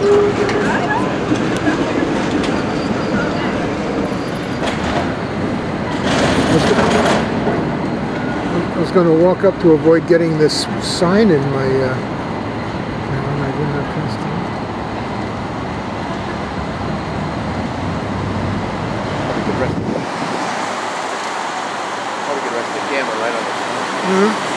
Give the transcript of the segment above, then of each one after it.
I was going to walk up to avoid getting this sign in my I didn't have time to. Probably could rest the camera right on the side.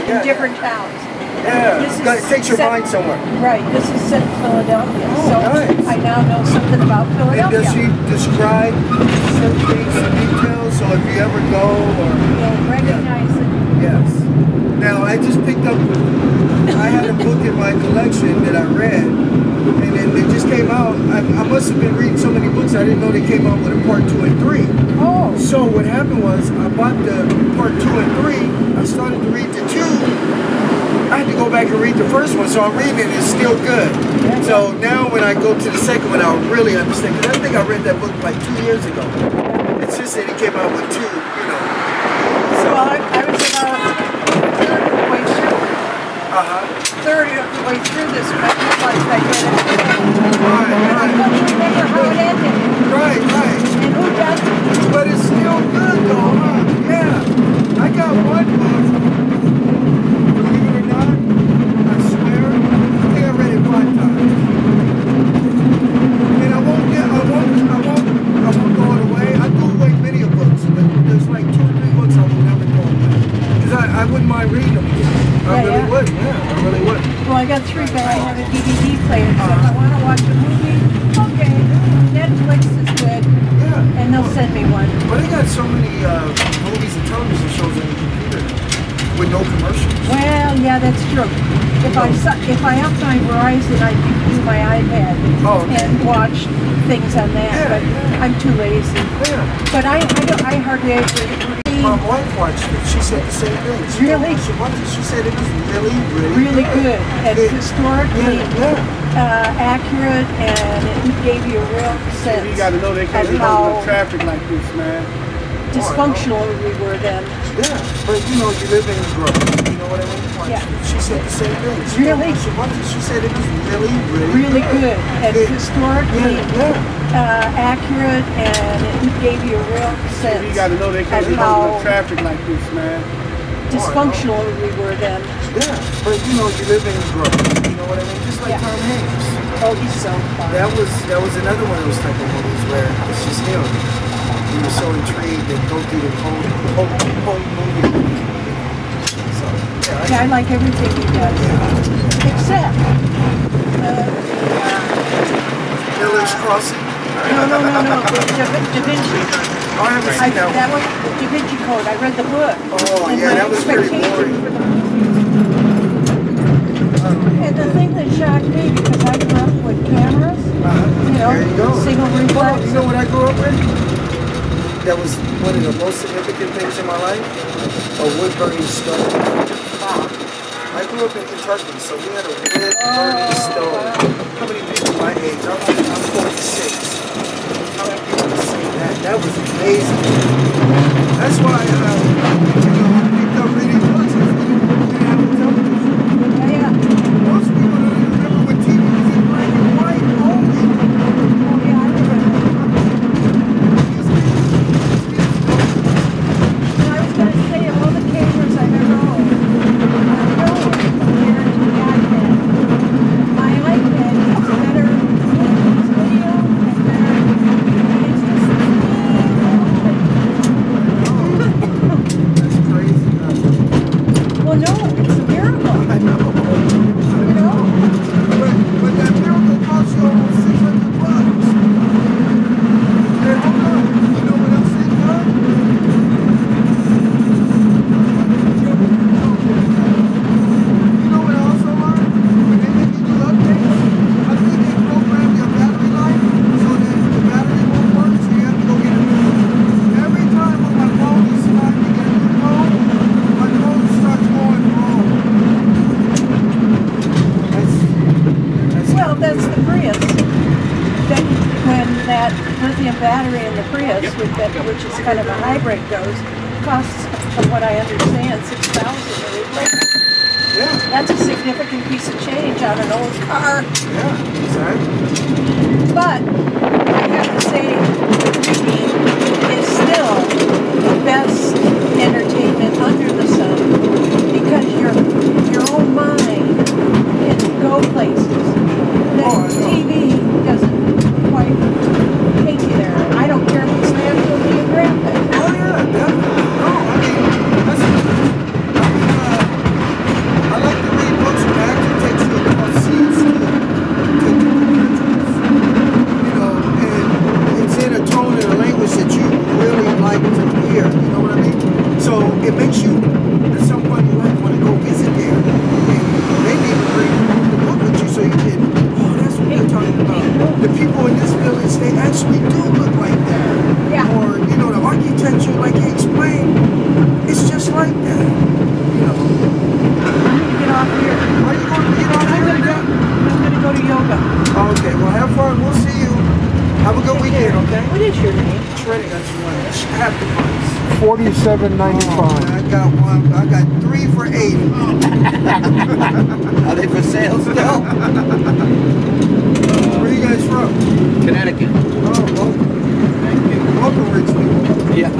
In different towns. Yeah, it takes your mind somewhere. Right, this is set in Philadelphia, so nice. I now know something about Philadelphia. And does she describe certain things in detail, so if you ever go or... You'll recognize it. Yes. Now, I just picked up, I had a book in my collection that I read, and then they just came out. I must have been reading so many books, I didn't know they came out with a part 2 and 3. Oh. So what happened was, I bought the part 2 and 3, I started to read the 2, I had to go back and read the first one, so I'm reading it, it's still good. Yeah. So now when I go to the second one, I'll really understand, because I think I read that book like 2 years ago. It's just that it came out with 2, you know. So, well, I was about a third of the way through. Third of the way through this, but I realized I read it. Right. And I couldn't remember how it ended. Right. And who does it? But it's still good though, huh? Yeah. I got one book. Believe it or not, I swear, I think I read it 5 times. And I won't go all the way. I threw away many of books. There's like 2 or 3 books I will never throw away. Because I wouldn't mind reading them again. I really would, I really would. Well, I got 3, but I have a DVD player, so if I want to watch a movie, okay, Netflix is good, and they'll send me one. But they got so many movies and television shows on the computer with no commercials. Well, yeah, that's true. If I have my Verizon, I can do my iPad and watch things on that, but I'm too lazy. Yeah. But I hardly ever read. My wife watched it. She said the same thing. Really? She said it was really good. And historically accurate, and it gave you a real sense you got to know they can't of how traffic like this, man. Dysfunctional we were then. Yeah, but you know, you live and you grow. You know what I mean? Yeah. She said the same thing. Really? She said it was really good. And historically accurate, and it gave you a real sense you got to know they can't of how traffic like this, man. Dysfunctional we were then. Yeah, but you know, you live and you grow. You know what I mean? Just like Tom Hanks. Oh, he's so fun. That was another one of those type of movies where it's just him. You were so intrigued and go through the whole movie. So, I like everything he does. Except Miller's Crossing. No. Da Vinci. Oh, I haven't seen that one. That one, the Da Vinci Code. I read the book. Oh, and yeah, that was pretty boring. And the thing that shocked me, because I grew up with cameras, you know, single reflex. You know what I grew up with? that was one of the most significant things in my life, a wood burning stove. I grew up in Kentucky, so we had a wood burning stove. How many people my age? I'm 46. How many people can say that? That was amazing. That's why, you know, I picked up reading books because we didn't have a television. Yeah. Most people don't even remember when TV was in black and white only. Oh, yeah, I remember. And I was going to say, of all the cameras I've ever owned, no one compared to the iPad. My iPad gets better video and better. It's just That's crazy. well, no, it's a miracle. I know. You know? But that miracle cost you almost $600. And hold on. You know what else they done? You know what I also learned? When they make you do updates, I think they program your battery life so that the battery won't work, so you have to go get a new one. Every time when my phone is trying to get a new phone, my phone starts going wrong. Well, that's the Prius. Then when that lithium battery in the Prius, which is kind of a hybrid, goes, costs, from what I understand, $6,000 to replace. Yeah, That's a significant piece of change on an old car. yeah, exactly. But I have to say, reading is still the best entertainment under the sun because your own mind can go places that TV doesn't quite take you there. I don't care if it's National Geographic. Oh yeah, definitely. No, I like to read books where the actor takes you across seas to different countries. You know, and it's in a tone and a language that you really like to hear. You know what I mean? So it makes you, at some point in life, want to go visit there. And maybe even bring the book with you so you can, oh, that's what they're talking about. The people in this village, they actually do look like that. Yeah. Or, you know, the architecture, like he explained, it's just like that. You know. I'm going to get off here. Are you going to get off here again? I'm going to go to yoga. Okay, well, have fun. We'll see you. Have a good weekend, okay? What is your name? Trey, got you one. Happy ones. $47.95. I got one. I got 3 for 80. Are they for sale still? Where you guys from? Connecticut. Oh, welcome. Thank you. Welcome, rich people. Yeah.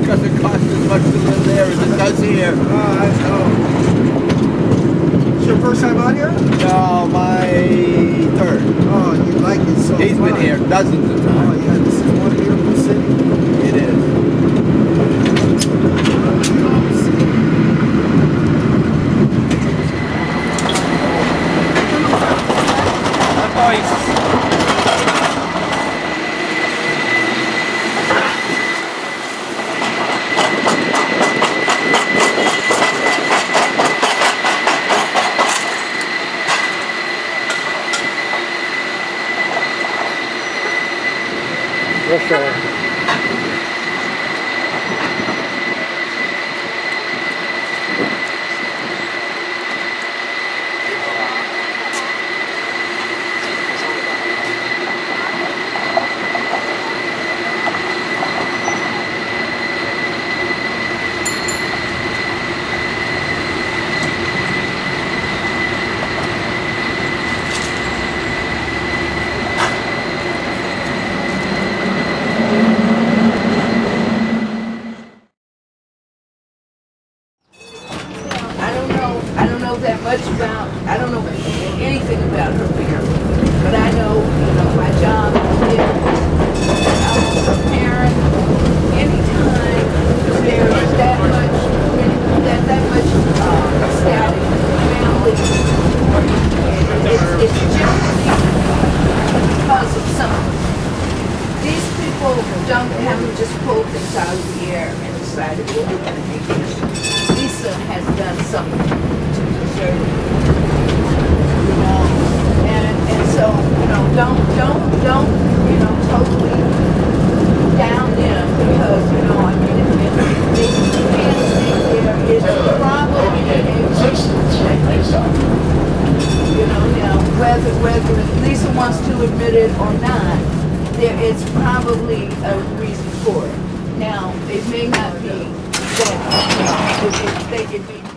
Because it costs as much to live there as it does here. I know. It's your first time out here? No, my third. Oh, you like it so much. He's been here dozens of Oh, times. yeah, this is one beautiful city. It is. Rush hour. I don't know that much about, I don't know anything about her parents. But I know, my job is, I was a parent. Anytime there is that much static family, it's generally because of something. These people haven't just pulled things out of the air and decided, well, we're going to make this. Lisa has done something to deserve it. And so, don't, totally it's probably a reason for it. Now, it may not be that, they could be